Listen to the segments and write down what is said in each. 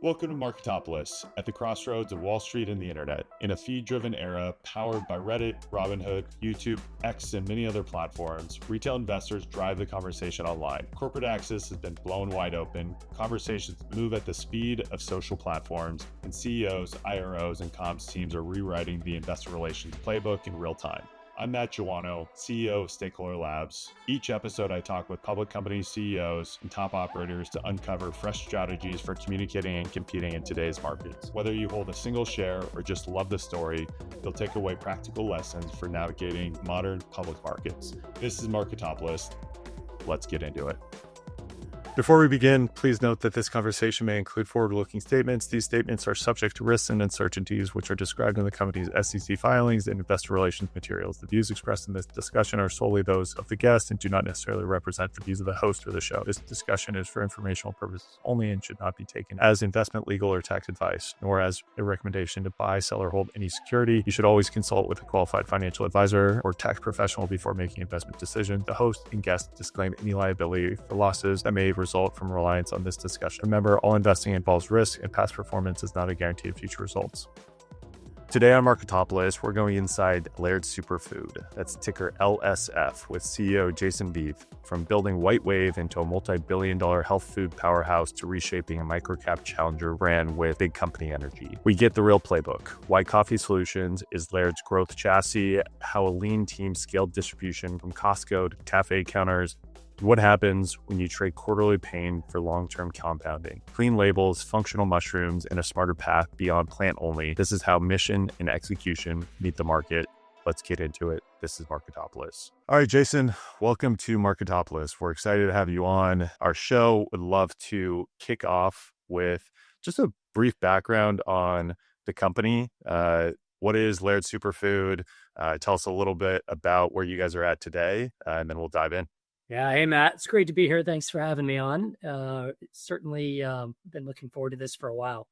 Welcome to Marketopolis, at the crossroads of Wall Street and the internet. In a feed-driven era powered by Reddit, Robinhood, YouTube, X, and many other platforms, retail investors drive the conversation online. Corporate access has been blown wide open, conversations move at the speed of social platforms, and CEOs, IROs, and comms teams are rewriting the investor relations playbook in real time. I'm Matt Joanno, CEO of Stakeholder Labs. Each episode, I talk with public company CEOs and top operators to uncover fresh strategies for communicating and competing in today's markets. Whether you hold a single share or just love the story, you'll take away practical lessons for navigating modern public markets. This is Marketopolis. Let's get into it. Before we begin, please note that this conversation may include forward-looking statements. These statements are subject to risks and uncertainties, which are described in the company's SEC filings and investor relations materials. The views expressed in this discussion are solely those of the guest and do not necessarily represent the views of the host or the show. This discussion is for informational purposes only and should not be taken as investment, legal, or tax advice, nor as a recommendation to buy, sell, or hold any security. You should always consult with a qualified financial advisor or tax professional before making investment decisions. The host and guest disclaim any liability for losses that may result from reliance on this discussion. Remember, all investing involves risk, and past performance is not a guarantee of future results. Today on Marketopolis, we're going inside Laird Superfood, that's ticker LSF, with CEO Jason Vieth. From building White Wave into a multi-billion-dollar health food powerhouse to reshaping a microcap challenger brand with big company energy. We get the real playbook. Why Coffee Solutions is Laird's growth chassis, how a lean team scaled distribution from Costco to cafe counters, what happens when you trade quarterly pain for long-term compounding. Clean labels, functional mushrooms, and a smarter path beyond plant only. This is how mission and execution meet the market. Let's get into it. This is Marketopolis. All right, Jason, welcome to Marketopolis. We're excited to have you on our show. Would love to kick off with just a brief background on the company. What is Laird Superfood? Tell us a little bit about where you guys are at today, and then we'll dive in. Yeah. Hey, Matt. It's great to be here. Thanks for having me on. Certainly been looking forward to this for a while.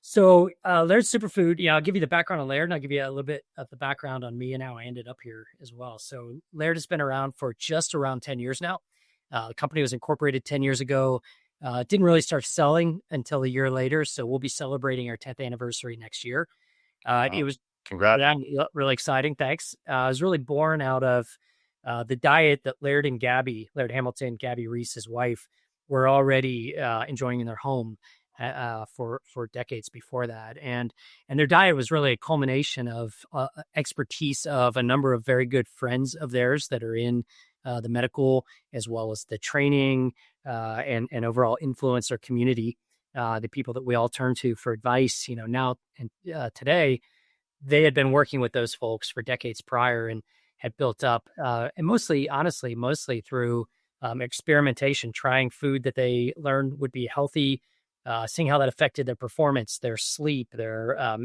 So Laird Superfood, I'll give you the background on Laird, and I'll give you a little bit of the background on me and how I ended up here as well. So Laird has been around for just around 10 years now. The company was incorporated 10 years ago. Didn't really start selling until a year later. So we'll be celebrating our 10th anniversary next year. It was Congrats. really exciting. Thanks. It was really born out of the diet that Laird and Gabby, Laird Hamilton, Gabby Reece, his wife, were already enjoying in their home for decades before that. And their diet was really a culmination of expertise of a number of very good friends of theirs that are in the medical as well as the training and overall influencer community, the people that we all turn to for advice, now and today. They had been working with those folks for decades prior and had built up, and mostly through experimentation, trying food that they learned would be healthy, seeing how that affected their performance, their sleep, their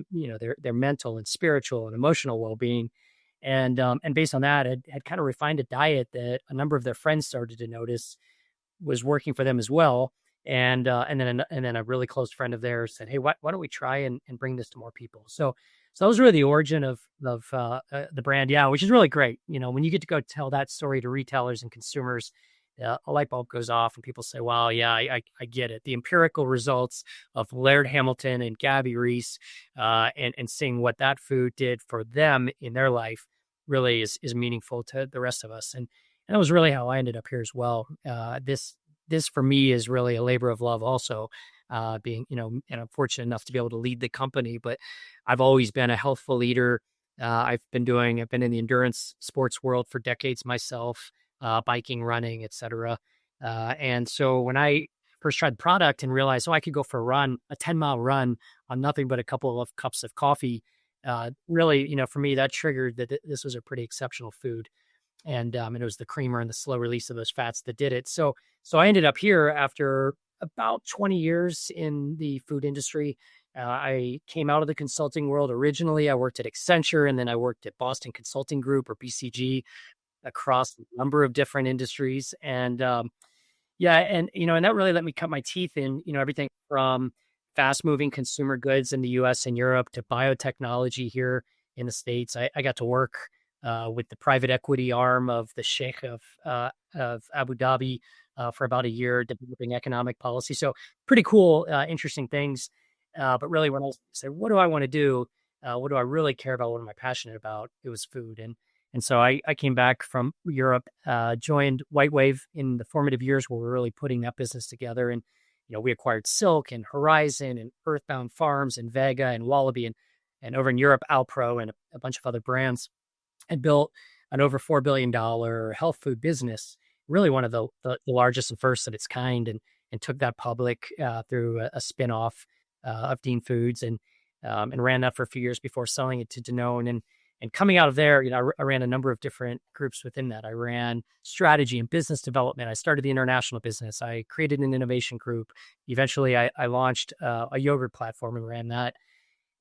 mental and spiritual and emotional well-being, and based on that, had kind of refined a diet that a number of their friends started to notice was working for them as well, and then a really close friend of theirs said, "Hey, why don't we try and bring this to more people?" So that was really the origin of the brand, which is really great. When you get to go tell that story to retailers and consumers, a light bulb goes off and people say, wow, I get it. The empirical results of Laird Hamilton and Gabby Reece and seeing what that food did for them in their life really is meaningful to the rest of us. And that was really how I ended up here as well. This for me is really a labor of love also. Being, and I'm fortunate enough to be able to lead the company, but I've always been a healthful leader. I've been in the endurance sports world for decades myself, biking, running, etc. And so when I first tried the product and realized, I could go for a 10-mile run on nothing but a couple of cups of coffee, really, for me, that triggered that this was a pretty exceptional food. And it was the creamer and the slow release of those fats that did it. So I ended up here after about 20 years in the food industry. I came out of the consulting world. Originally, I worked at Accenture, and then I worked at Boston Consulting Group, or BCG, across a number of different industries. And and that really let me cut my teeth in, everything from fast-moving consumer goods in the U.S. and Europe to biotechnology here in the States. I got to work with the private equity arm of the Sheikh of Abu Dhabi, for about a year, developing economic policy. So pretty cool, interesting things. But really, when I said, what do I want to do? What do I really care about? What am I passionate about? It was food. And so I came back from Europe, joined White Wave in the formative years where we were really putting that business together. And, we acquired Silk and Horizon and Earthbound Farms and Vega and Wallaby and over in Europe, Alpro and a bunch of other brands, and built an over $4 billion health food business, really one of the largest and first of its kind, and took that public through a spinoff of Dean Foods, and ran that for a few years before selling it to Danone. And coming out of there, I ran a number of different groups within that. I ran strategy and business development. I started the international business. I created an innovation group. Eventually, I launched a yogurt platform and ran that.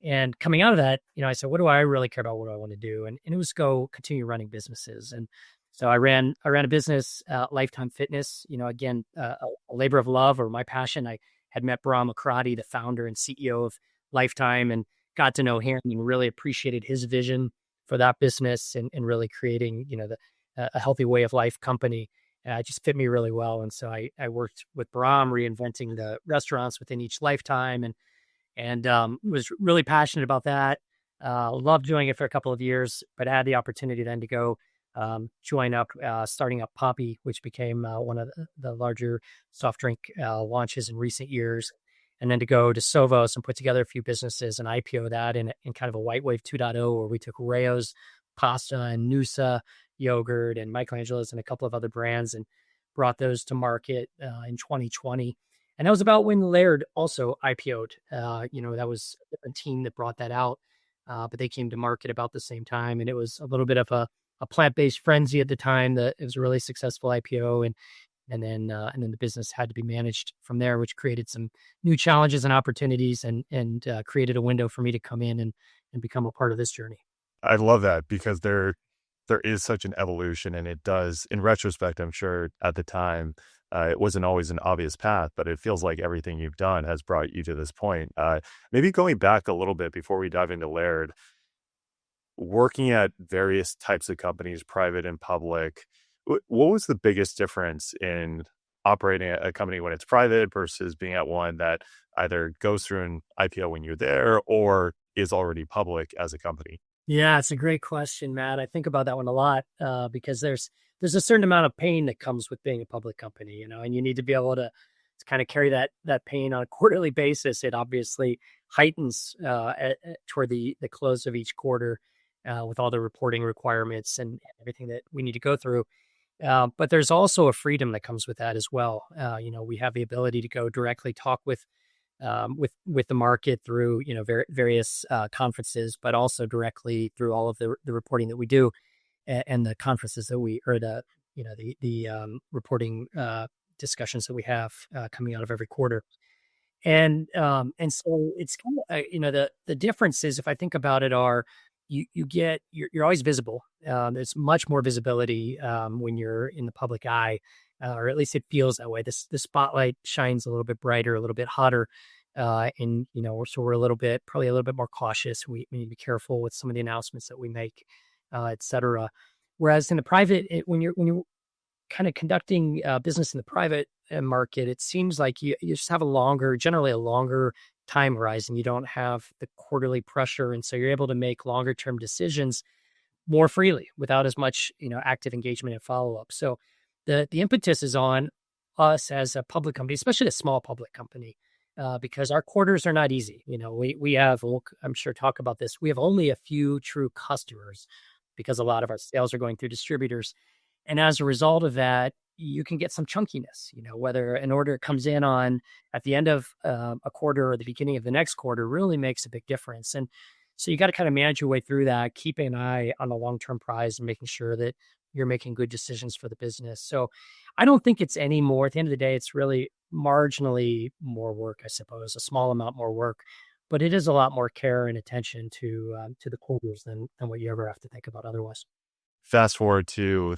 And coming out of that, I said, what do I really care about? What do I want to do? And it was go continue running businesses. And so I ran a business, Lifetime Fitness, again, a labor of love or my passion. I had met Bahram Akradi, the founder and CEO of Lifetime, and got to know him and really appreciated his vision for that business and really creating, a healthy way of life company. It just fit me really well. And so I worked with Bahram reinventing the restaurants within each Lifetime, and was really passionate about that. Loved doing it for a couple of years, but I had the opportunity then to go join up, starting up Poppy, which became one of the larger soft drink launches in recent years. And then to go to Sovos and put together a few businesses and IPO that in kind of a White Wave 2.0, where we took Rayo's pasta and Noosa yogurt and Michelangelo's and a couple of other brands and brought those to market in 2020. And that was about when Laird also IPO'd. That was a team that brought that out, but they came to market about the same time. And it was a little bit of a plant-based frenzy at the time. That it was a really successful IPO, and then the business had to be managed from there, which created some new challenges and opportunities, and created a window for me to come in and become a part of this journey. I love that because there is such an evolution, and it does, in retrospect, I'm sure at the time, it wasn't always an obvious path, but it feels like everything you've done has brought you to this point. Maybe going back a little bit before we dive into Laird, working at various types of companies, private and public, what was the biggest difference in operating a company when it's private versus being at one that either goes through an IPO when you're there or is already public as a company? Yeah, it's a great question, Matt. I think about that one a lot because there's a certain amount of pain that comes with being a public company, and you need to be able to kind of carry that pain on a quarterly basis. It obviously heightens toward the close of each quarter with all the reporting requirements and everything that we need to go through. But there's also a freedom that comes with that as well. We have the ability to go directly talk with the market through various conferences, but also directly through all of the reporting that we do and the conferences that we or the reporting discussions that we have coming out of every quarter. And so it's kind of the differences, if I think about it, are you're always visible. There's much more visibility when you're in the public eye, or at least it feels that way. The spotlight shines a little bit brighter, a little bit hotter, and so we're probably a little bit more cautious. We need to be careful with some of the announcements that we make, et cetera. Whereas in the private, when you're kind of conducting business in the private market, it seems like you just have generally a longer time horizon. You don't have the quarterly pressure, and so you're able to make longer term decisions more freely without as much active engagement and follow up. So the impetus is on us as a public company, especially a small public company, because our quarters are not easy. We have, I'm sure talk about this, we have only a few true customers because a lot of our sales are going through distributors. And as a result of that, you can get some chunkiness, whether an order comes in at the end of a quarter or the beginning of the next quarter really makes a big difference. And so you got to kind of manage your way through that, keeping an eye on the long-term prize and making sure that you're making good decisions for the business. So I don't think it's any more. At the end of the day, it's really marginally more work, I suppose, a small amount more work, but it is a lot more care and attention to the quarters than what you ever have to think about otherwise. Fast forward to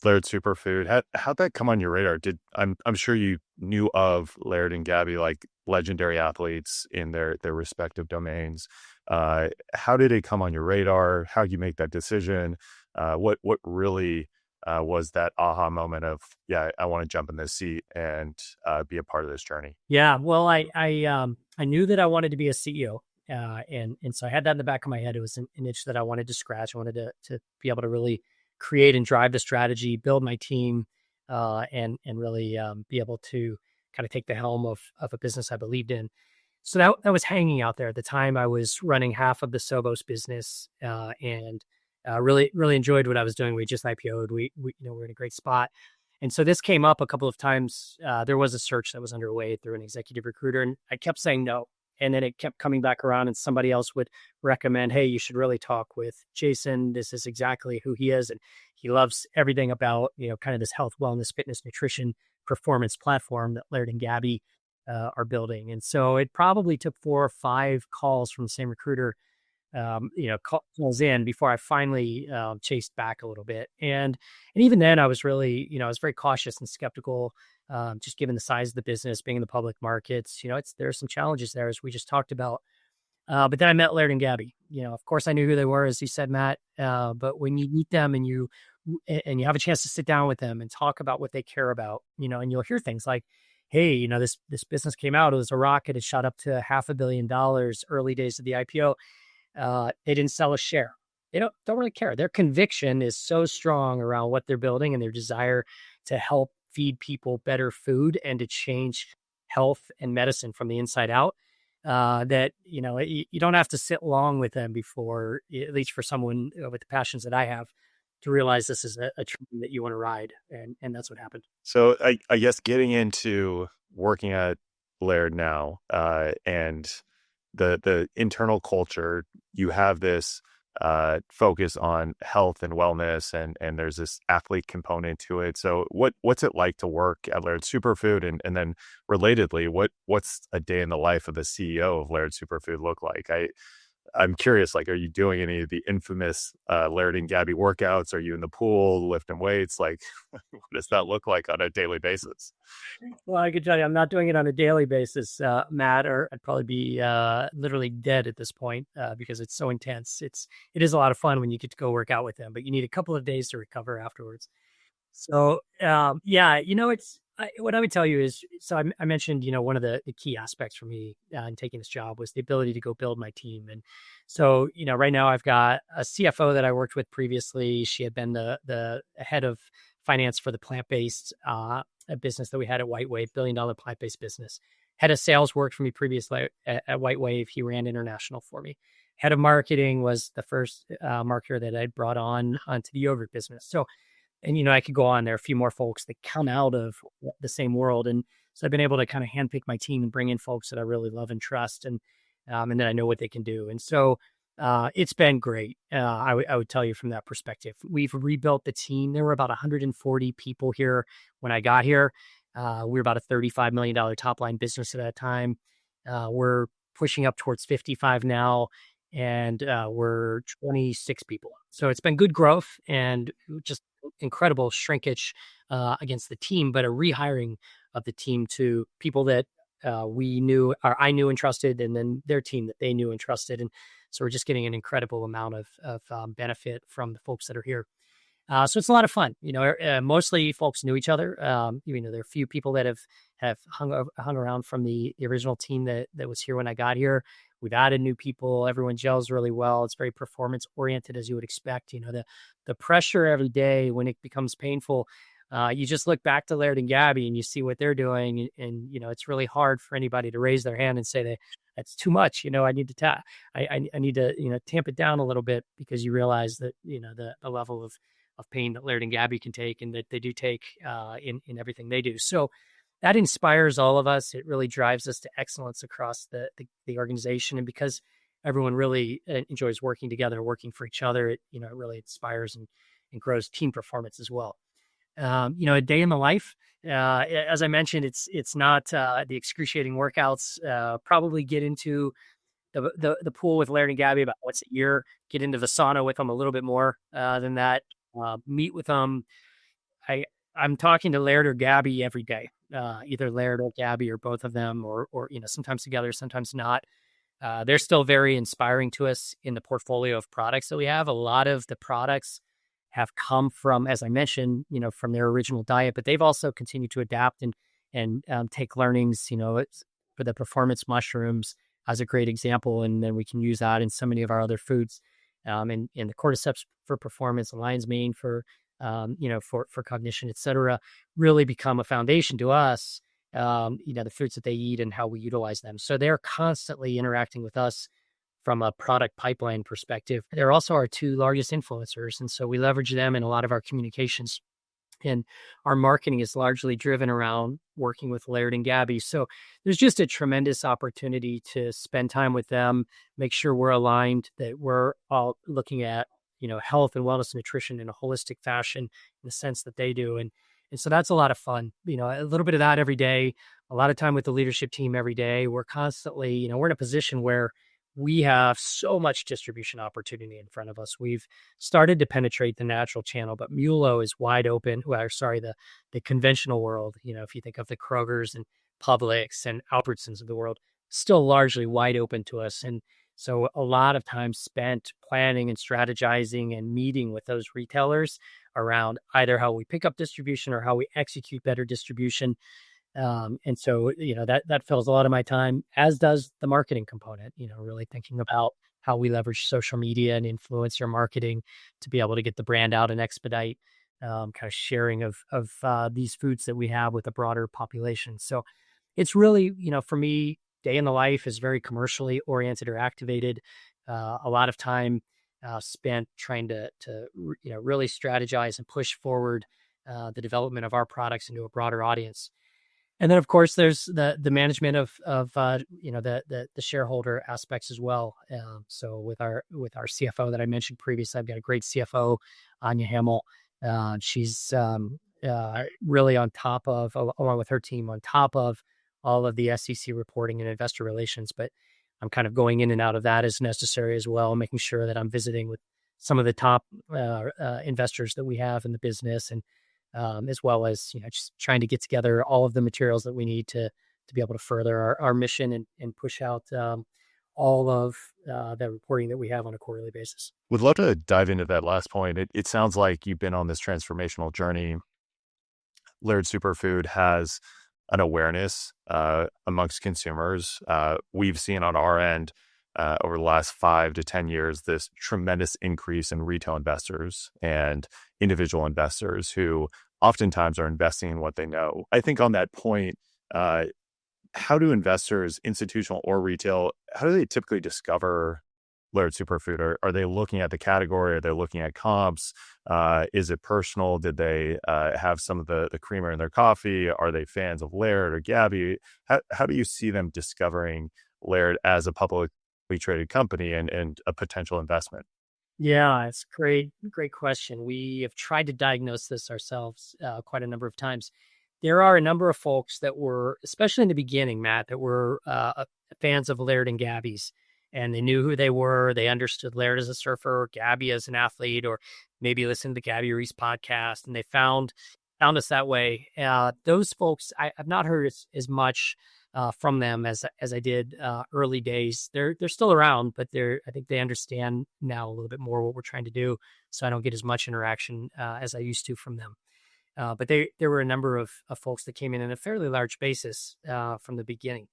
Laird Superfood. How'd that come on your radar? I'm sure you knew of Laird and Gabby, like legendary athletes in their respective domains. How did it come on your radar? How'd you make that decision? What really was that aha moment of, yeah, I want to jump in this seat and be a part of this journey? Yeah, well, I knew that I wanted to be a CEO, and so I had that in the back of my head. It was an itch that I wanted to scratch. I wanted to be able to really create and drive the strategy, build my team, and really be able to kind of take the helm of a business I believed in. So that was hanging out there at the time. I was running half of the Sobos business, and really enjoyed what I was doing. We just IPO'd. We're in a great spot. And so this came up a couple of times. There was a search that was underway through an executive recruiter, and I kept saying no. And then it kept coming back around, and somebody else would recommend, hey, you should really talk with Jason. This is exactly who he is. And he loves everything about, kind of this health, wellness, fitness, nutrition, performance platform that Laird and Gabby are building. And so it probably took 4 or 5 calls from the same recruiter, calls in before I finally chased back a little bit. And even then I was really, I was very cautious and skeptical, just given the size of the business, being in the public markets. There are some challenges there, as we just talked about. But then I met Laird and Gabby. Of course I knew who they were, as you said, Matt. But when you meet them and you have a chance to sit down with them and talk about what they care about, and you'll hear things like, hey, this business came out, it was a rocket, it shot up to $500 million early days of the IPO. They didn't sell a share. They don't really care. Their conviction is so strong around what they're building and their desire to help feed people better food and to change health and medicine from the inside out. That you don't have to sit long with them before, at least for someone with the passions that I have, to realize this is a train that you want to ride, and that's what happened. So I guess getting into working at Laird now, and the internal culture, you have this focus on health and wellness, and there's this athlete component to it. So what's it like to work at Laird Superfood, and then relatedly, what's a day in the life of the CEO of Laird Superfood look like? I'm curious, like, are you doing any of the infamous Laird and Gabby workouts? Are you in the pool lifting weights? Like, what does that look like on a daily basis? Well, I could tell you, I'm not doing it on a daily basis, Matt, or I'd probably be literally dead at this point, because it's so intense. It is a lot of fun when you get to go work out with them, but you need a couple of days to recover afterwards. So, yeah, what I would tell you is, so I mentioned, one of the key aspects for me in taking this job was the ability to go build my team. And so, right now I've got a CFO that I worked with previously. She had been the head of finance for the plant-based business that we had at White Wave, billion-dollar plant-based business. Head of sales worked for me previously at White Wave. He ran international for me. Head of marketing was the first marketer that I'd brought onto the yogurt business. So, and, I could go on. There are a few more folks that come out of the same world. And so I've been able to kind of handpick my team and bring in folks that I really love and trust. And then I know what they can do. And so it's been great. I would tell you from that perspective. We've rebuilt the team. There were about 140 people here when I got here. We were about a $35 million top line business at that time. We're pushing up towards 55 now. And we're 26 people. So it's been good growth and just incredible shrinkage against the team, but a rehiring of the team to people that we knew, or I knew and trusted, and then their team that they knew and trusted. And so we're just getting an incredible amount of benefit from the folks that are here. So it's a lot of fun. Mostly folks knew each other. There are a few people that have hung around from the original team that was here when I got here. We've added new people. Everyone gels really well. It's very performance oriented, as you would expect. The pressure every day when it becomes painful, you just look back to Laird and Gabby and you see what they're doing. And it's really hard for anybody to raise their hand and say that's too much. I need to I need to, tamp it down a little bit, because you realize that, the level of pain that Laird and Gabby can take, and that they do take in everything they do. So that inspires all of us. It really drives us to excellence across the organization. And because everyone really enjoys working together, working for each other, it really inspires and grows team performance as well. A day in the life, as I mentioned, it's not the excruciating workouts. Probably get into the pool with Laird and Gabby about once a year, get into the sauna with them a little bit more than that, meet with them. I'm talking to Laird or Gabby every day, either Laird or Gabby or both of them, or sometimes together, sometimes not. They're still very inspiring to us in the portfolio of products that we have. A lot of the products have come from, as I mentioned, from their original diet, but they've also continued to adapt and take learnings. For the performance mushrooms as a great example, and then we can use that in so many of our other foods. And the cordyceps for performance, the lion's mane for for cognition, et cetera, really become a foundation to us. The foods that they eat and how we utilize them. So they're constantly interacting with us from a product pipeline perspective. They're also our two largest influencers. And so we leverage them in a lot of our communications. And our marketing is largely driven around working with Laird and Gabby. So there's just a tremendous opportunity to spend time with them, make sure we're aligned, that we're all looking at, health and wellness and nutrition in a holistic fashion in the sense that they do. And so that's a lot of fun, a little bit of that every day, a lot of time with the leadership team every day. We're constantly, we're in a position where we have so much distribution opportunity in front of us. We've started to penetrate the natural channel, but MULO is wide open. The conventional world, if you think of the Krogers and Publix and Albertsons of the world, still largely wide open to us. And so a lot of time spent planning and strategizing and meeting with those retailers around either how we pick up distribution or how we execute better distribution. And so, that fills a lot of my time, as does the marketing component, really thinking about how we leverage social media and influencer marketing to be able to get the brand out and expedite kind of sharing of these foods that we have with a broader population. So it's really, for me, day in the life is very commercially oriented or activated. A lot of time spent trying to really strategize and push forward the development of our products into a broader audience. And then, of course, there's the management of the shareholder aspects as well. So with our CFO that I mentioned previously, I've got a great CFO, Anya Hamill. She's really on top of, along with her team, on top of all of the SEC reporting and investor relations. But I'm kind of going in and out of that as necessary as well, making sure that I'm visiting with some of the top investors that we have in the business, and as well as just trying to get together all of the materials that we need to be able to further our mission and push out all of the reporting that we have on a quarterly basis. Would love to dive into that last point. It sounds like you've been on this transformational journey. Laird Superfood has an awareness amongst consumers. We've seen on our end over the last 5 to 10 years this tremendous increase in retail investors and individual investors who oftentimes are investing in what they know. I think on that point, how do investors, institutional or retail, how do they typically discover Laird Superfood? Are they looking at the category? Are they looking at comps? Is it personal? Did they have some of the creamer in their coffee? Are they fans of Laird or Gabby? How do you see them discovering Laird as a publicly traded company and a potential investment? Yeah, it's great question. We have tried to diagnose this ourselves quite a number of times. There are a number of folks that were, especially in the beginning, Matt, that were fans of Laird and Gabby's, and they knew who they were. They understood Laird as a surfer, Gabby as an athlete, or maybe listened to the Gabby Reece podcast, and they found us that way. Those folks, I've not heard as much from them as I did early days. They're still around, but I think they understand now a little bit more what we're trying to do. So I don't get as much interaction as I used to from them. But there were a number of folks that came in a fairly large basis from the beginning.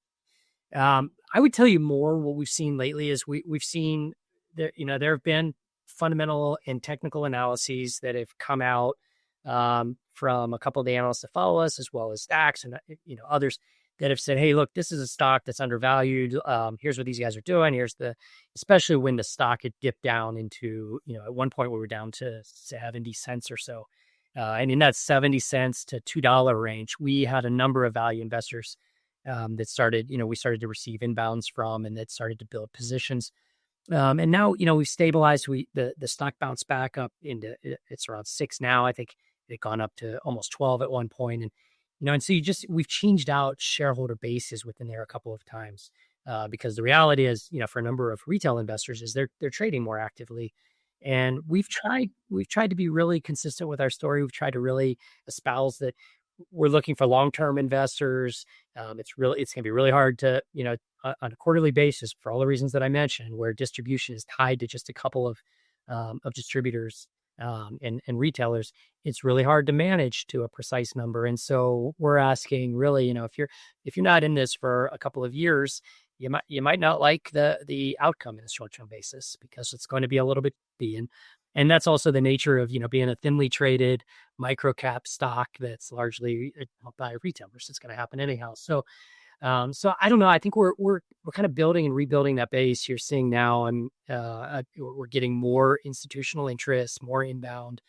I would tell you more. What we've seen lately is we've seen there have been fundamental and technical analyses that have come out from a couple of the analysts that follow us, as well as stacks and others that have said, hey, look, this is a stock that's undervalued. Here's what these guys are doing. Especially when the stock had dipped down into, at one point we were down to 70 cents or so. And in that 70 cents to $2 range, we had a number of value investors that started, we started to receive inbounds from, and that started to build positions. And now, we've stabilized. The stock bounced back up into, it's around 6 now. I think it gone up to almost 12 at one point. And so we've changed out shareholder bases within there a couple of times because the reality is, for a number of retail investors is they're trading more actively. And we've tried to be really consistent with our story. We've tried to really espouse that we're looking for long-term investors. It's going to be really hard to, on a quarterly basis for all the reasons that I mentioned, where distribution is tied to just a couple of distributors. and retailers, it's really hard to manage to a precise number. And so we're asking, really, if you're not in this for a couple of years, you might not like the outcome in a short term basis, because it's going to be a little bit bumpy. And that's also the nature of being a thinly traded micro cap stock that's largely held by retailers. It's going to happen anyhow. So I don't know. I think we're kind of building and rebuilding that base. You're seeing now, and we're getting more institutional interest, more inbound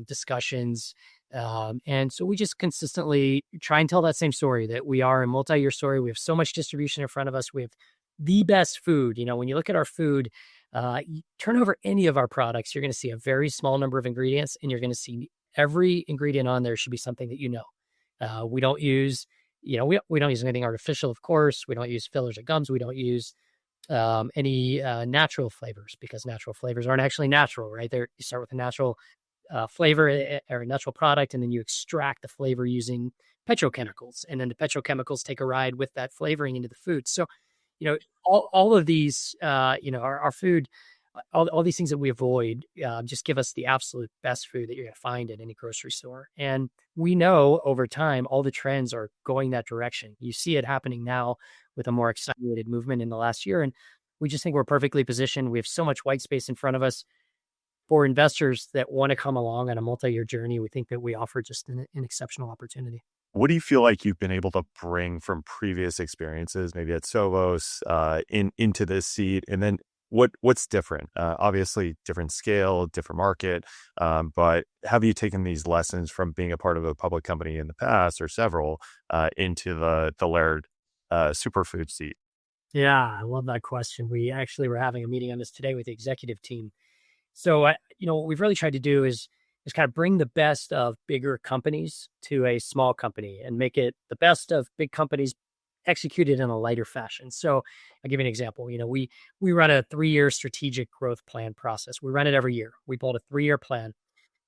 discussions, and so we just consistently try and tell that same story, that we are a multi-year story. We have so much distribution in front of us. We have the best food. When you look at our food, you turn over any of our products, you're going to see a very small number of ingredients, and you're going to see every ingredient on there should be something that we don't use. We don't use anything artificial, of course. We don't use fillers or gums. We don't use any natural flavors, because natural flavors aren't actually natural, right? You start with a natural flavor or a natural product, and then you extract the flavor using petrochemicals, and then the petrochemicals take a ride with that flavoring into the food. So, all of these, our food, all these things that we avoid just give us the absolute best food that you're going to find at any grocery store. And we know over time, all the trends are going that direction. You see it happening now with a more accelerated movement in the last year. And we just think we're perfectly positioned. We have so much white space in front of us for investors that want to come along on a multi-year journey. We think that we offer just an exceptional opportunity. What do you feel like you've been able to bring from previous experiences, maybe at Sovos, into this seat? And then what's different? Obviously, different scale, different market. But have you taken these lessons from being a part of a public company in the past, or several, into the Laird Superfood seat? Yeah, I love that question. We actually were having a meeting on this today with the executive team. So, what we've really tried to do is kind of bring the best of bigger companies to a small company, and make it the best of big companies executed in a lighter fashion. So I'll give you an example. We run a 3-year strategic growth plan process. We run it every year. We build a 3-year plan,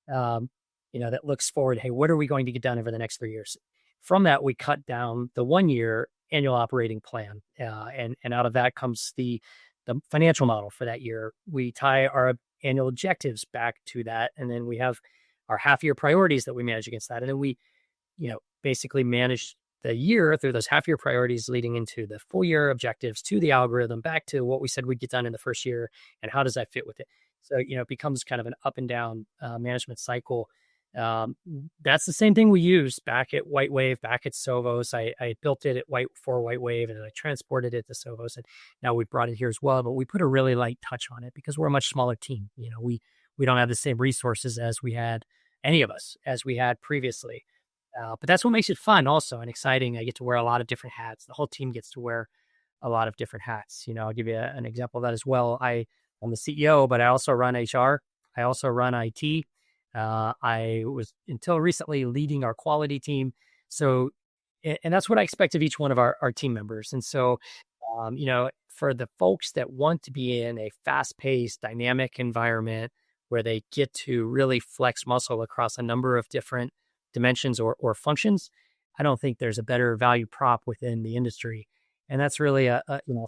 that looks forward. Hey, what are we going to get done over the next 3 years? From that, we cut down the 1-year annual operating plan. And out of that comes the financial model for that year. We tie our annual objectives back to that. And then we have our half-year priorities that we manage against that. And then we, basically manage the year through those half-year priorities, leading into the full-year objectives, to the algorithm, back to what we said we'd get done in the first year, and how does that fit with it. So, it becomes kind of an up and down management cycle. That's the same thing we used back at White Wave, back at Sovos. I built it for White Wave, and then I transported it to Sovos, and now we brought it here as well. But we put a really light touch on it because we're a much smaller team. We don't have the same resources as we had previously. But that's what makes it fun also, and exciting. I get to wear a lot of different hats. The whole team gets to wear a lot of different hats. I'll give you an example of that as well. I'm the CEO, but I also run HR. I also run IT. I was, until recently, leading our quality team. So, and that's what I expect of each one of our team members. And so, for the folks that want to be in a fast-paced, dynamic environment where they get to really flex muscle across a number of different dimensions or functions, I don't think there's a better value prop within the industry. And that's really a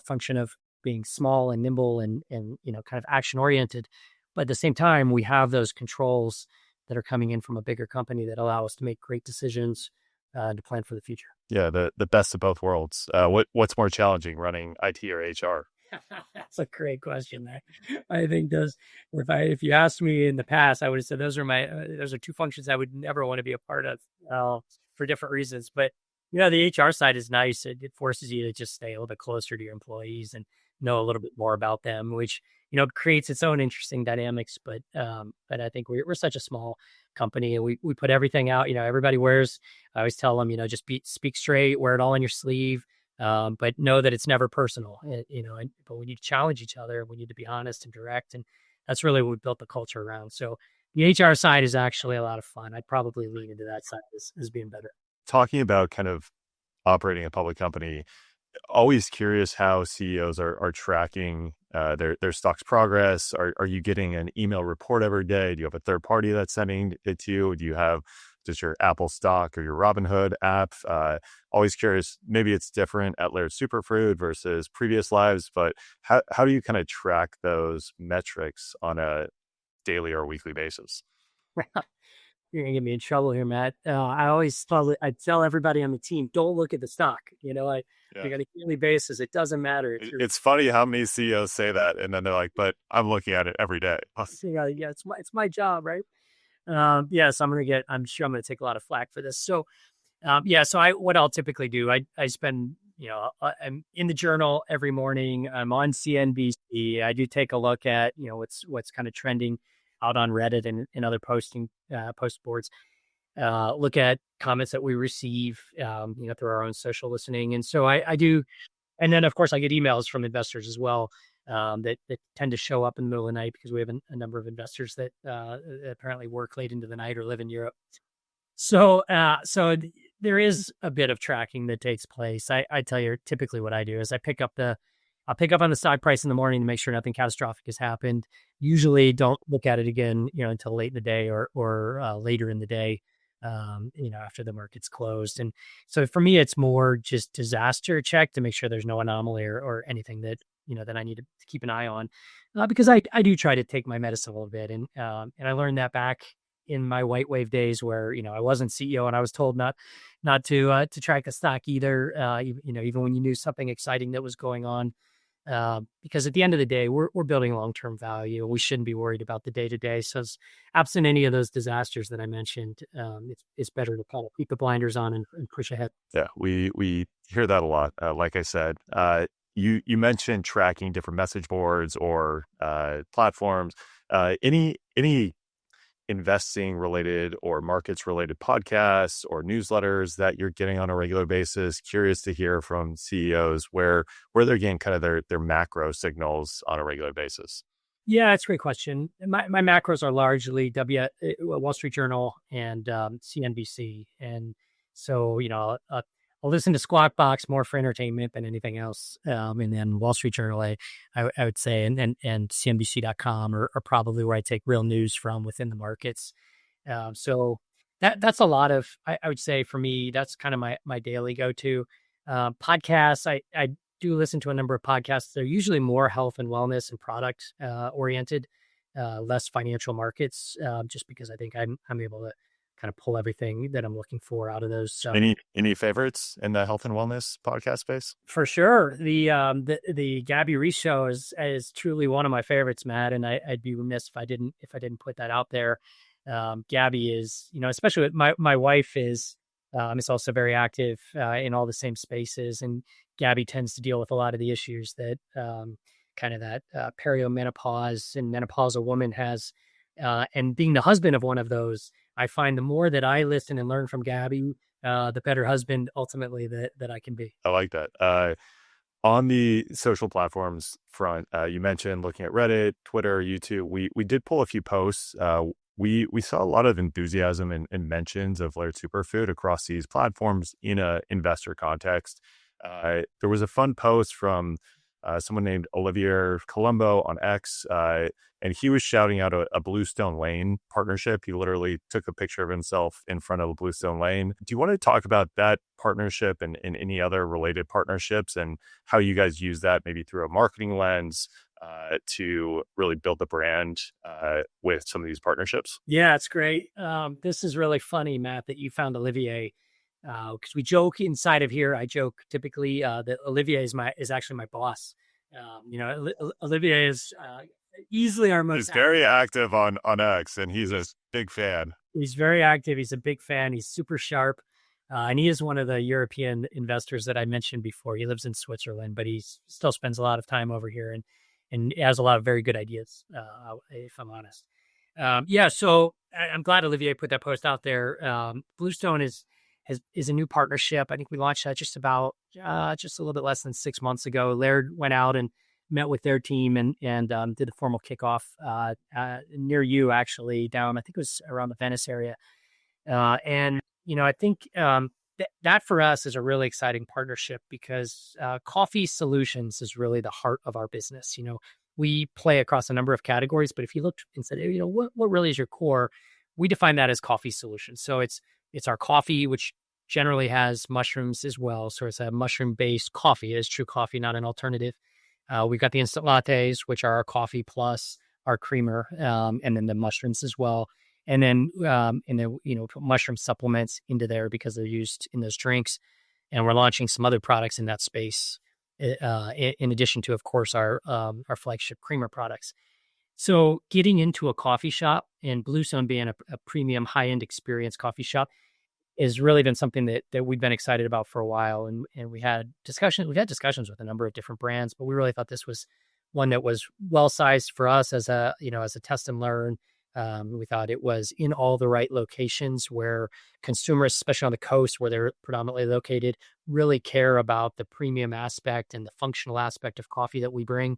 function of being small and nimble and kind of action oriented. But at the same time, we have those controls that are coming in from a bigger company that allow us to make great decisions to plan for the future. Yeah, the best of both worlds. What's more challenging, running IT or HR? That's a great question there. I think if you asked me in the past, I would have said those are two functions I would never want to be a part of for different reasons. But the HR side is nice. It forces you to just stay a little bit closer to your employees and know a little bit more about them, which creates its own interesting dynamics. But I think we're such a small company, and we put everything out. Everybody wears. I always tell them, just speak straight, wear it all on your sleeve. But know that it's never personal, but we need to challenge each other. We need to be honest and direct. And that's really what we built the culture around. So the HR side is actually a lot of fun. I'd probably lean into that side as being better. Talking about kind of operating a public company, always curious how CEOs are tracking their stock's progress. Are you getting an email report every day? Do you have a third party that's sending it to you? Do you have just your Apple stock or your Robinhood app? Always curious. Maybe it's different at Laird Superfood versus previous lives, but how do you kind of track those metrics on a daily or weekly basis? You're gonna get me in trouble here, Matt. I tell everybody on the team, don't look at the stock. Yeah. Like on a yearly basis, it doesn't matter. It's funny how many CEOs say that, and then they're like, "But I'm looking at it every day." Yeah, it's my job, right? So I'm sure I'm gonna take a lot of flack for this. So, what I'll typically do, I spend, I'm in the journal every morning. I'm on CNBC. I do take a look at, what's kind of trending out on Reddit and other post boards. Look at comments that we receive, through our own social listening. And so I do. And then, of course, I get emails from investors as well, that tend to show up in the middle of the night because we have a number of investors that apparently work late into the night or live in Europe. So there is a bit of tracking that takes place. I tell you, typically what I do is I'll pick up on the stock price in the morning to make sure nothing catastrophic has happened. Usually don't look at it again, until late in the day or later in the day, after the market's closed. And so for me, it's more just disaster check to make sure there's no anomaly or anything that, that I need to keep an eye on, because I do try to take my medicine a little bit. And I learned that back in my white wave days where, I wasn't CEO and I was told not to track a stock either. Even when you knew something exciting that was going on, because at the end of the day, we're building long-term value and we shouldn't be worried about the day-to-day. So absent any of those disasters that I mentioned, it's better to kind of keep the blinders on and push ahead. Yeah, we hear that a lot. Like I said, you mentioned tracking different message boards or platforms. Any investing related or markets related podcasts or newsletters that you're getting on a regular basis? Curious to hear from CEOs where they're getting kind of their macro signals on a regular basis. Yeah, that's a great question. My macros are largely Wall Street Journal and CNBC, and so I'll listen to Squawk Box more for entertainment than anything else, and then Wall Street Journal, I would say, and CNBC.com are probably where I take real news from within the markets. So that's a lot of, I would say for me, that's kind of my daily go to. Podcasts, I do listen to a number of podcasts. They're usually more health and wellness and product oriented, less financial markets, just because I think I'm able to kind of pull everything that I'm looking for out of those. So, any favorites in the health and wellness podcast space? For sure, the Gabby Reece show is truly one of my favorites, Matt, and I'd be remiss if I didn't put that out there. Gabby is, especially with my wife is also very active in all the same spaces, and Gabby tends to deal with a lot of the issues that kind of that perimenopause and menopausal woman has, and being the husband of one of those, I find the more that I listen and learn from Gabby, the better husband ultimately that I can be. I like that. On the social platforms front, you mentioned looking at Reddit, Twitter, YouTube. We did pull a few posts. We saw a lot of enthusiasm and mentions of Laird Superfood across these platforms in a investor context. There was a fun post from someone named Olivier Colombo on X, and he was shouting out a Bluestone Lane partnership. He literally took a picture of himself in front of a Bluestone Lane. Do you want to talk about that partnership and any other related partnerships and how you guys use that maybe through a marketing lens to really build the brand with some of these partnerships? Yeah, it's great. This is really funny, Matt, that you found Olivier, because we joke inside of here. I joke typically that Olivier is actually my boss. Olivier is easily our most. He's very active on X, and he's a big fan. He's very active. He's a big fan. He's super sharp. And he is one of the European investors that I mentioned before. He lives in Switzerland, but he still spends a lot of time over here and has a lot of very good ideas, if I'm honest. So I'm glad Olivier put that post out there. Bluestone is a new partnership. I think we launched that just a little bit less than 6 months ago. Laird went out and met with their team and did a formal kickoff near you, actually, down, I think it was around the Venice area. I think that for us is a really exciting partnership because coffee solutions is really the heart of our business. We play across a number of categories, but if you looked and said, what really is your core, we define that as coffee solutions. So it's our coffee, which generally has mushrooms as well. So it's a mushroom-based coffee. It is true coffee, not an alternative. We've got the instant lattes, which are our coffee plus our creamer, and then the mushrooms as well. And then, put mushroom supplements into there because they're used in those drinks. And we're launching some other products in that space, in addition to, of course, our flagship creamer products. So getting into a coffee shop, and Bluestone being a premium high-end experience coffee shop, has really been something that we've been excited about for a while. And we've had discussions with a number of different brands, but we really thought this was one that was well-sized for us as a test and learn. We thought it was in all the right locations where consumers, especially on the coast where they're predominantly located, really care about the premium aspect and the functional aspect of coffee that we bring.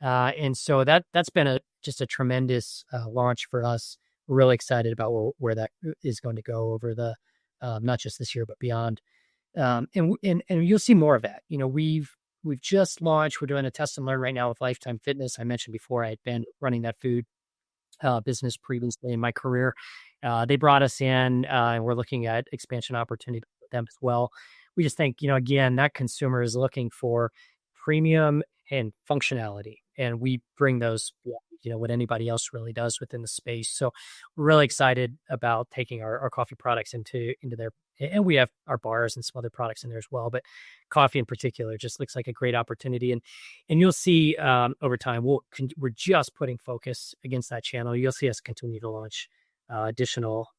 And so that's been just a tremendous launch for us. We're really excited about where that is going to go over the not just this year but beyond. And you'll see more of that. We've just launched. We're doing a test and learn right now with Lifetime Fitness. I mentioned before I had been running that food business previously in my career. They brought us in, and we're looking at expansion opportunity with them as well. We just think, again, that consumer is looking for premium and functionality, and we bring those, what anybody else really does within the space. So we're really excited about taking our coffee products into there. And we have our bars and some other products in there as well, but coffee in particular just looks like a great opportunity. And you'll see over time, we're just putting focus against that channel. You'll see us continue to launch additional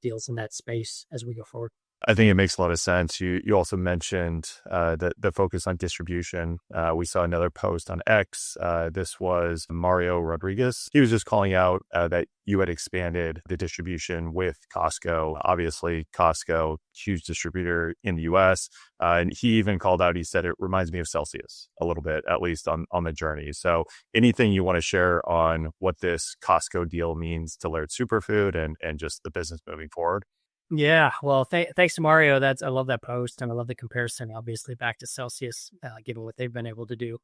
deals in that space as we go forward. I think it makes a lot of sense. You also mentioned the focus on distribution. We saw another post on X. This was Mario Rodriguez. He was just calling out that you had expanded the distribution with Costco. Obviously, Costco, huge distributor in the US. And he even called out, he said, it reminds me of Celsius a little bit, at least on the journey. So anything you want to share on what this Costco deal means to Laird Superfood and just the business moving forward? Yeah, well, thanks to Mario. I love that post, and I love the comparison, obviously, back to Celsius, given what they've been able to do.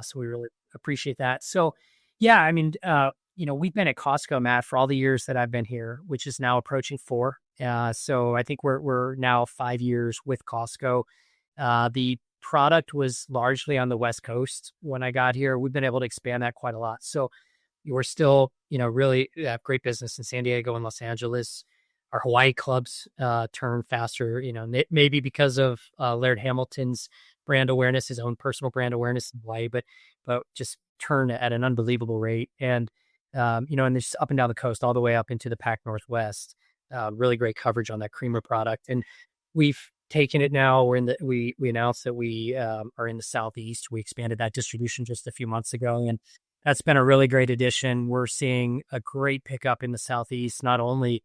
So we really appreciate that. So, yeah, I mean, we've been at Costco, Matt, for all the years that I've been here, which is now approaching 4. So I think we're now 5 years with Costco. The product was largely on the West Coast when I got here. We've been able to expand that quite a lot. So we're still, really have great business in San Diego and Los Angeles. Our Hawaii clubs turn faster, maybe because of Laird Hamilton's brand awareness, his own personal brand awareness in Hawaii, but just turn at an unbelievable rate. And, and this up and down the coast, all the way up into the Pac Northwest, really great coverage on that creamer product. And we've taken it now. We announced that we are in the Southeast. We expanded that distribution just a few months ago, and that's been a really great addition. We're seeing a great pickup in the Southeast, not only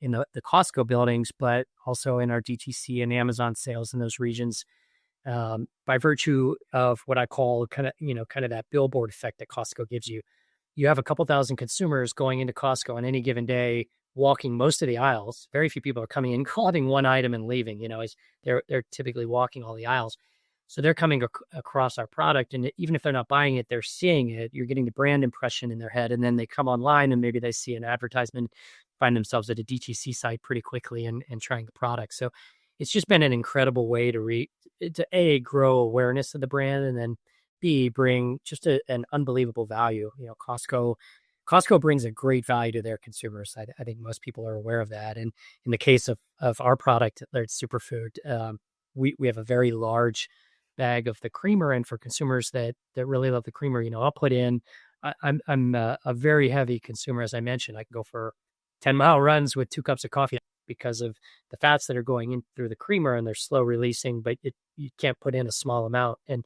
in the Costco buildings, but also in our DTC and Amazon sales in those regions, by virtue of what I call kind of that billboard effect that Costco gives you. You have a couple thousand consumers going into Costco on any given day, walking most of the aisles. Very few people are coming in, grabbing one item and leaving. They're typically walking all the aisles. So they're coming across our product, and even if they're not buying it, they're seeing it. You're getting the brand impression in their head, and then they come online and maybe they see an advertisement, find themselves at a DTC site pretty quickly and trying the product. So it's just been an incredible way to A, grow awareness of the brand, and then B, bring just an unbelievable value. Costco brings a great value to their consumers. I think most people are aware of that. And in the case of our product at Laird Superfood, we have a very large bag of the creamer, and for consumers that really love the creamer, I'll put in. I'm a very heavy consumer, as I mentioned. I can go for 10-mile runs with 2 cups of coffee because of the fats that are going in through the creamer, and they're slow releasing, but you can't put in a small amount, and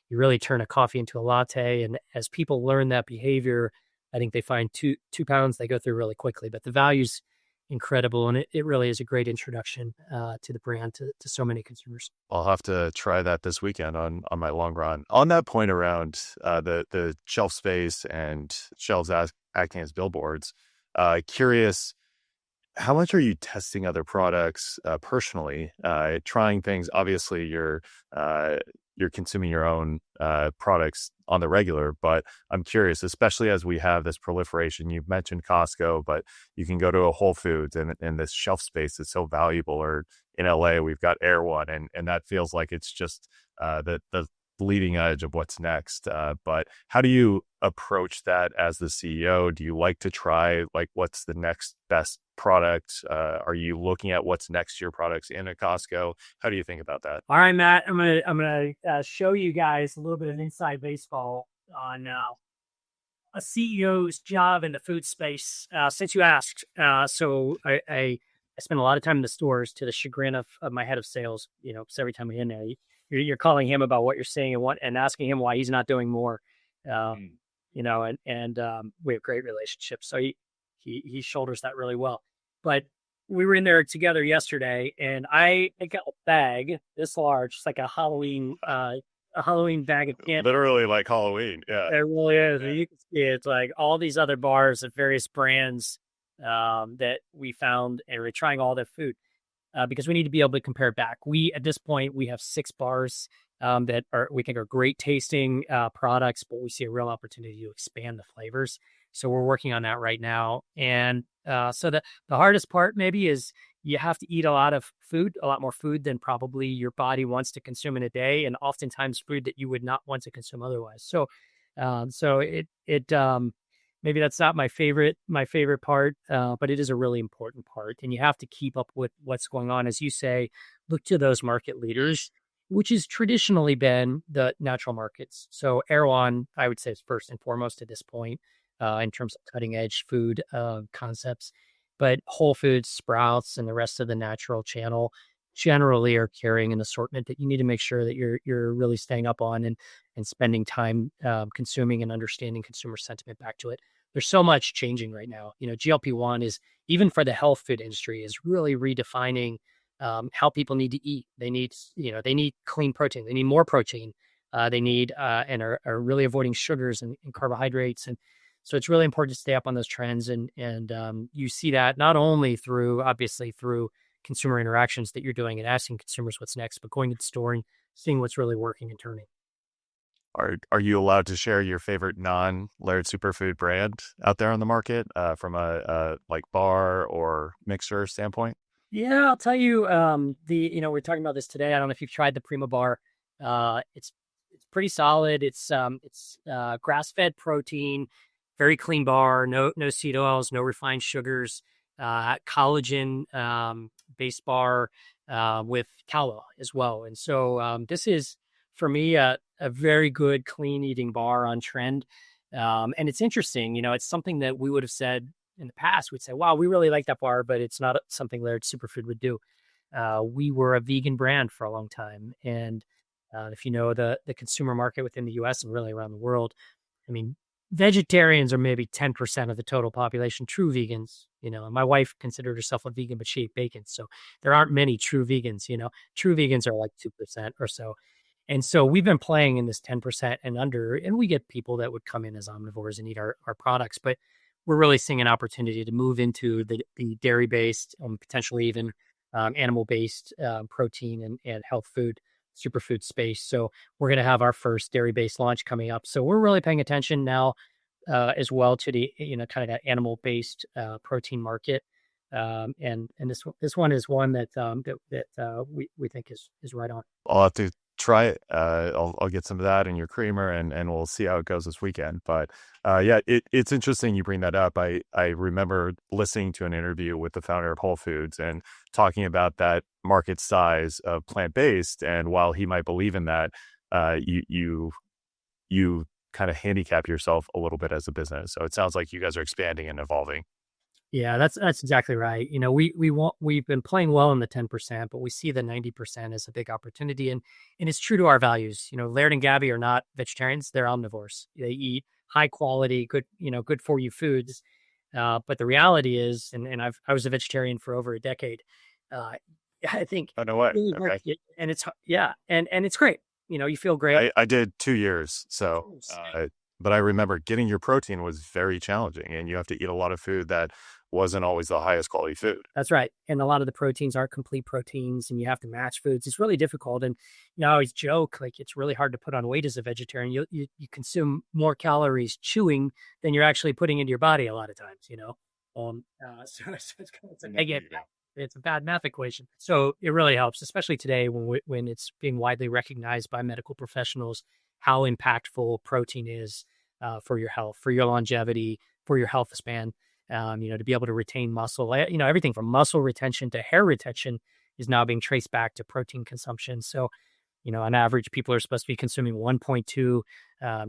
you really turn a coffee into a latte. And as people learn that behavior, I think they find 2 pounds they go through really quickly, but the value's incredible, and it really is a great introduction to the brand to so many consumers. I'll have to try that this weekend on my long run. On that point around the shelf space and shelves acting as billboards, curious, how much are you testing other products personally, trying things? Obviously, you're consuming your own products on the regular, but I'm curious, especially as we have this proliferation. You've mentioned Costco, but you can go to a Whole Foods, and this shelf space is so valuable. Or in LA, we've got Air One, and that feels like it's just the bleeding edge of what's next. But how do you approach that as the CEO? Do you like to try like what's the next best product? Are you looking at what's next to your products in a Costco? How do you think about that? All right, Matt, I'm gonna show you guys a little bit of inside baseball on a CEO's job in the food space. Since you asked, I spend a lot of time in the stores to the chagrin of my head of sales. So every time we're in there, you're calling him about what you're seeing and asking him why he's not doing more. Uh, and we have great relationships, so he shoulders that really well. But we were in there together yesterday, and I got a bag this large, it's like a Halloween bag of candy. Literally like Halloween. Yeah. It really is. Yeah. You can see it's like all these other bars of various brands that we found, and we're trying all their food because we need to be able to compare it back. At this point, we have 6 bars that we think are great tasting products, but we see a real opportunity to expand the flavors. So we're working on that right now. And so the hardest part maybe is you have to eat a lot of food, a lot more food than probably your body wants to consume in a day, and oftentimes food that you would not want to consume otherwise. So maybe that's not my favorite part, but it is a really important part, and you have to keep up with what's going on. As you say, look to those market leaders, which has traditionally been the natural markets. So Erewhon, I would say, is first and foremost at this point in terms of cutting edge food concepts. But Whole Foods, Sprouts, and the rest of the natural channel generally are carrying an assortment that you need to make sure that you're really staying up on and spending time consuming and understanding consumer sentiment back to it. There's so much changing right now. GLP-1 is, even for the health food industry, is really redefining how people need to eat. They need clean protein. They need more protein. They need and are really avoiding sugars and carbohydrates. And so it's really important to stay up on those trends. And you see that not only through consumer interactions that you're doing and asking consumers what's next, but going to the store and seeing what's really working and turning. Are you allowed to share your favorite non-Laird Superfood brand out there on the market from a like bar or mixer standpoint? Yeah, I'll tell you. We're talking about this today. I don't know if you've tried the Prima bar. It's pretty solid. It's grass-fed protein, very clean bar, no seed oils, no refined sugars, collagen based bar with tallow as well. And so this is, for me, a very good clean eating bar on trend. And it's interesting, it's something that we would have said in the past. We'd say, wow, we really like that bar, but it's not something Laird Superfood would do. We were a vegan brand for a long time. And if you know the consumer market within the US and really around the world, I mean, vegetarians are maybe 10% of the total population, true vegans, and my wife considered herself a vegan, but she ate bacon. So there aren't many true vegans, true vegans are like 2% or so. And so we've been playing in this 10% and under, and we get people that would come in as omnivores and eat our products, but we're really seeing an opportunity to move into the dairy-based, potentially even animal-based protein and health food, superfood space. So we're going to have our first dairy-based launch coming up. So we're really paying attention now as well to the kind of that animal-based protein market. And this one is one that we think is right on. I'll have to try it. I'll get some of that in your creamer and we'll see how it goes this weekend. But it's interesting you bring that up. I remember listening to an interview with the founder of Whole Foods and talking about that market size of plant-based. And while he might believe in that, you kind of handicap yourself a little bit as a business. So it sounds like you guys are expanding and evolving. Yeah, that's exactly right. We've been playing well in the 10%, but we see the 90% as a big opportunity, and it's true to our values. Laird and Gabby are not vegetarians; they're omnivores. They eat high quality, good for you foods. But the reality is, and I was a vegetarian for over a decade. I think. Oh, no way. Okay. And it's and it's great. You feel great. I did 2 years, so. But I remember getting your protein was very challenging, and you have to eat a lot of food that wasn't always the highest quality food. That's right. And a lot of the proteins aren't complete proteins, and you have to match foods. It's really difficult. And I always joke, like, it's really hard to put on weight as a vegetarian. You consume more calories chewing than you're actually putting into your body a lot of times, So it's kind of, I get that. it's a bad math equation. So it really helps, especially today when it's being widely recognized by medical professionals how impactful protein is for your health, for your longevity, for your health span. To be able to retain muscle, everything from muscle retention to hair retention is now being traced back to protein consumption. So, on average, people are supposed to be consuming 1.2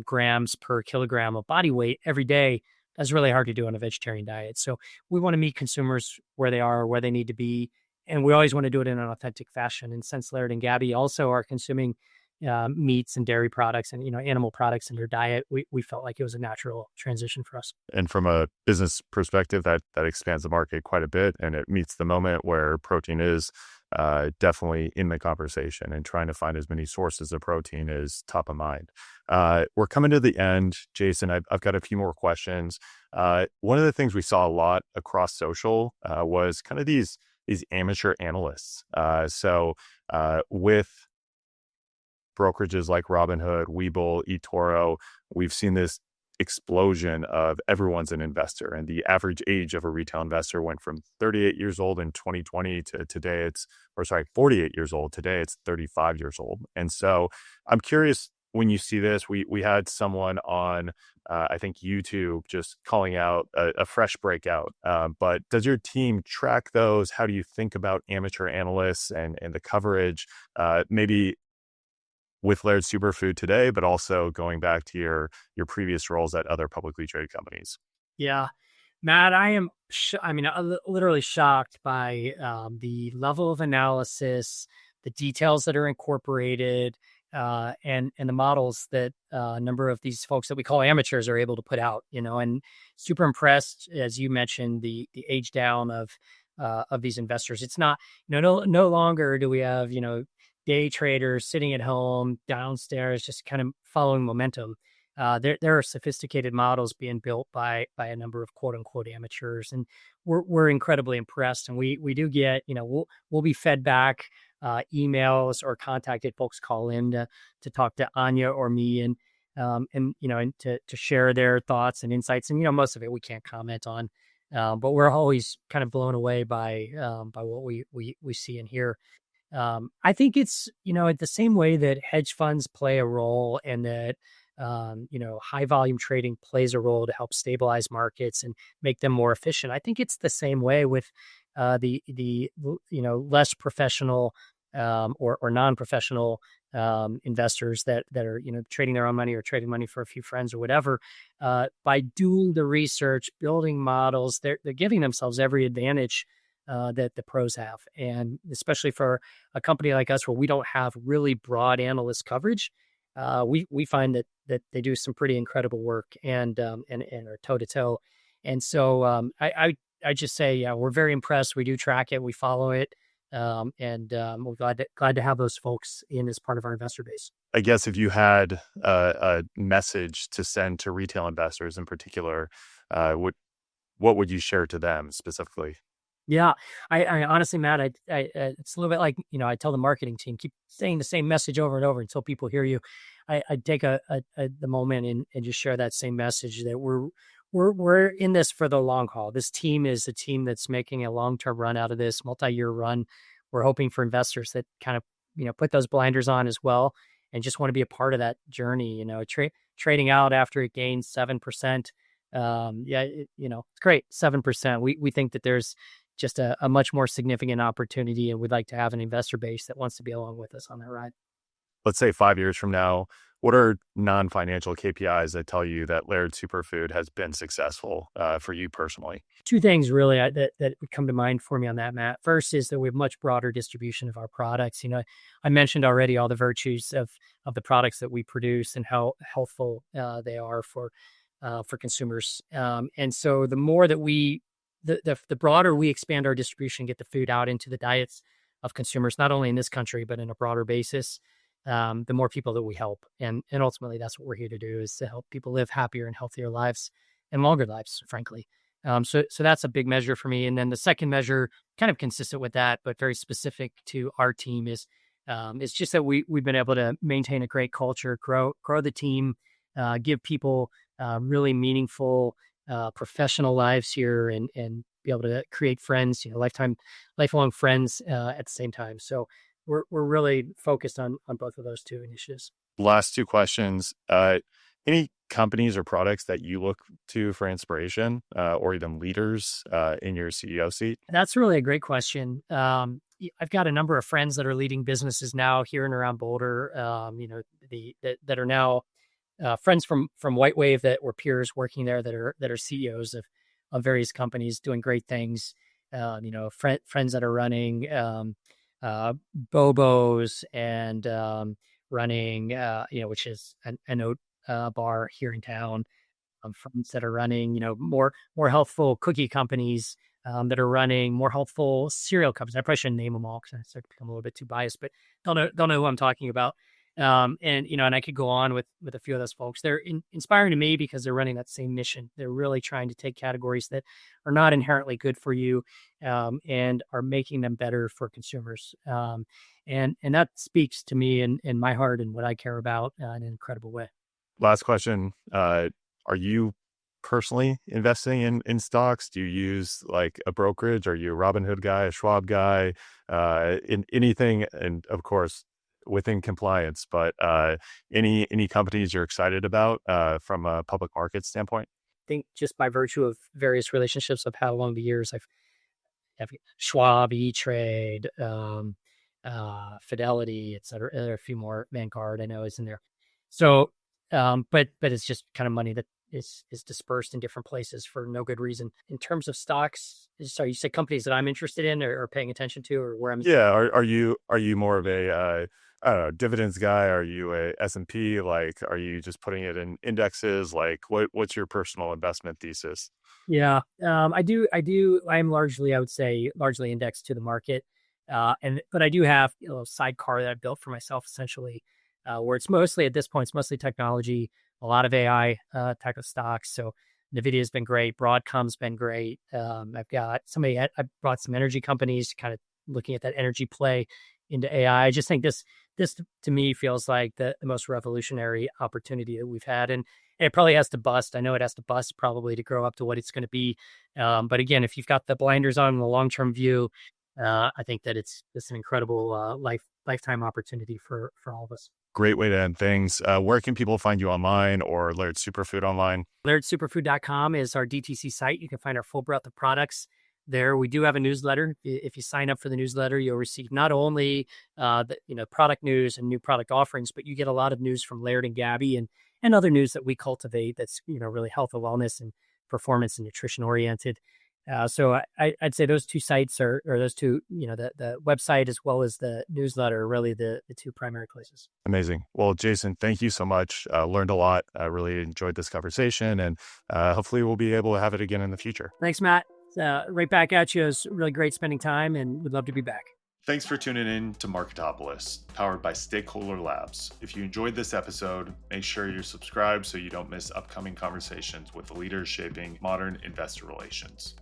grams per kilogram of body weight every day. That's really hard to do on a vegetarian diet. So we want to meet consumers where they are, where they need to be. And we always want to do it in an authentic fashion. And since Laird and Gabby also are consuming meats and dairy products and, animal products in their diet, we felt like it was a natural transition for us. And from a business perspective, that expands the market quite a bit, and it meets the moment where protein is definitely in the conversation, and trying to find as many sources of protein is top of mind. We're coming to the end, Jason. I've got a few more questions. One of the things we saw a lot across social was kind of these amateur analysts. So with brokerages like Robinhood, Webull, eToro, we've seen this explosion of everyone's an investor, and the average age of a retail investor went from 38 years old in 2020 to today 48 years old. Today it's 35 years old. And so I'm curious, when you see this, we had someone on I think YouTube just calling out a fresh breakout. But does your team track those? How do you think about amateur analysts and the coverage? Maybe with Laird Superfood today, but also going back to your previous roles at other publicly traded companies. Yeah, Matt, I am, literally shocked by the level of analysis, the details that are incorporated, and the models that a number of these folks that we call amateurs are able to put out, and super impressed, as you mentioned, the age down of these investors. It's not, no longer do we have, day traders sitting at home downstairs, just kind of following momentum. There are sophisticated models being built by a number of quote unquote amateurs, and we're incredibly impressed. And we do get, we'll be fed back emails, or contacted folks call in to talk to Anya or me, and to share their thoughts and insights. And most of it we can't comment on, but we're always kind of blown away by what we see and hear. I think it's, the same way that hedge funds play a role, and that, high volume trading plays a role to help stabilize markets and make them more efficient. I think it's the same way with the less professional or non-professional investors that are, trading their own money or trading money for a few friends or whatever. By doing the research, building models, they're giving themselves every advantage that the pros have. And especially for a company like us, where we don't have really broad analyst coverage, we find that they do some pretty incredible work and are toe to toe. And so I just say, yeah, we're very impressed. We do track it, we follow it, and we're glad to have those folks in as part of our investor base. I guess if you had a message to send to retail investors in particular, what would you share to them specifically? Yeah, I honestly, Matt, I it's a little bit like, I tell the marketing team, keep saying the same message over and over until people hear you. I take the moment and just share that same message, that we're in this for the long haul. This team is a team that's making a long-term run out of this, multi-year run. We're hoping for investors that kind of, put those blinders on as well, and just want to be a part of that journey. Trading out after it gains 7%. It's great, 7%. We think that there's just a much more significant opportunity, and we'd like to have an investor base that wants to be along with us on that ride. Let's say 5 years from now, what are non-financial KPIs that tell you that Laird Superfood has been successful for you personally? Two things really that would come to mind for me on that, Matt. First is that we have much broader distribution of our products. I mentioned already all the virtues of the products that we produce and how healthful they are for consumers. And so the more that the broader we expand our distribution, get the food out into the diets of consumers, not only in this country, but in a broader basis, the more people that we help. And ultimately, that's what we're here to do, is to help people live happier and healthier lives and longer lives, frankly. So that's a big measure for me. And then the second measure, kind of consistent with that, but very specific to our team, is it's just that we've been able to maintain a great culture, grow the team, give people really meaningful professional lives here, and be able to create friends, lifelong friends at the same time. So we're really focused on both of those two initiatives. Last two questions. Any companies or products that you look to for inspiration or even leaders in your CEO seat? That's really a great question. I've got a number of friends that are leading businesses now here and around Boulder, that are now friends from White Wave that were peers working there that are CEOs of various companies doing great things. Friends that are running Bobo's and running, which is an oat bar here in town. Friends that are running, more healthful cookie companies that are running more healthful cereal companies. I probably shouldn't name them all because I start to become a little bit too biased, but don't know who I'm talking about. And I could go on with a few of those folks. They're inspiring to me because they're running that same mission. They're really trying to take categories that are not inherently good for you, and are making them better for consumers. And that speaks to me in my heart and what I care about in an incredible way. Last question. Are you personally investing in stocks? Do you use like a brokerage? Are you a Robinhood guy, a Schwab guy, in anything? And of course, within compliance, but any companies you're excited about from a public market standpoint? I think just by virtue of various relationships I've had along the years, I've Schwab, E-Trade, Fidelity, et cetera. There are a few more. Vanguard, I know, is in there. So, but it's just kind of money that is dispersed in different places for no good reason. In terms of stocks, sorry, you said companies that I'm interested in or paying attention to, or where I'm. Yeah, are you more of a I don't know, dividends guy? Are you a S&P? Like, are you just putting it in indexes? Like, what's your personal investment thesis? Yeah, I do. I'm largely, I would say, largely indexed to the market. But I do have a little sidecar that I built for myself, essentially, where it's mostly at this point, it's mostly technology, a lot of AI type of stocks. So NVIDIA has been great. Broadcom's been great. I've got I brought some energy companies kind of looking at that energy play into AI. I just think this to me feels like the most revolutionary opportunity that we've had. And it probably has to bust. I know it has to bust probably to grow up to what it's going to be. But again, if you've got the blinders on the long-term view, I think that it's an incredible lifetime opportunity for all of us. Great way to end things. Where can people find you online or Laird Superfood online? LairdSuperfood.com is our DTC site. You can find our full breadth of products there. We do have a newsletter. If you sign up for the newsletter, you'll receive not only product news and new product offerings, but you get a lot of news from Laird and Gabby and other news that we cultivate that's really health and wellness and performance and nutrition oriented. So I'd say those two sites or those two, the website as well as the newsletter are really the two primary places. Amazing. Well, Jason, thank you so much. Learned a lot. I really enjoyed this conversation, and hopefully we'll be able to have it again in the future. Thanks, Matt. Right back at you. It was really great spending time, and would love to be back. Thanks for tuning in to Marketopolis, powered by Stakeholder Labs. If you enjoyed this episode, make sure you're subscribed so you don't miss upcoming conversations with the leaders shaping modern investor relations.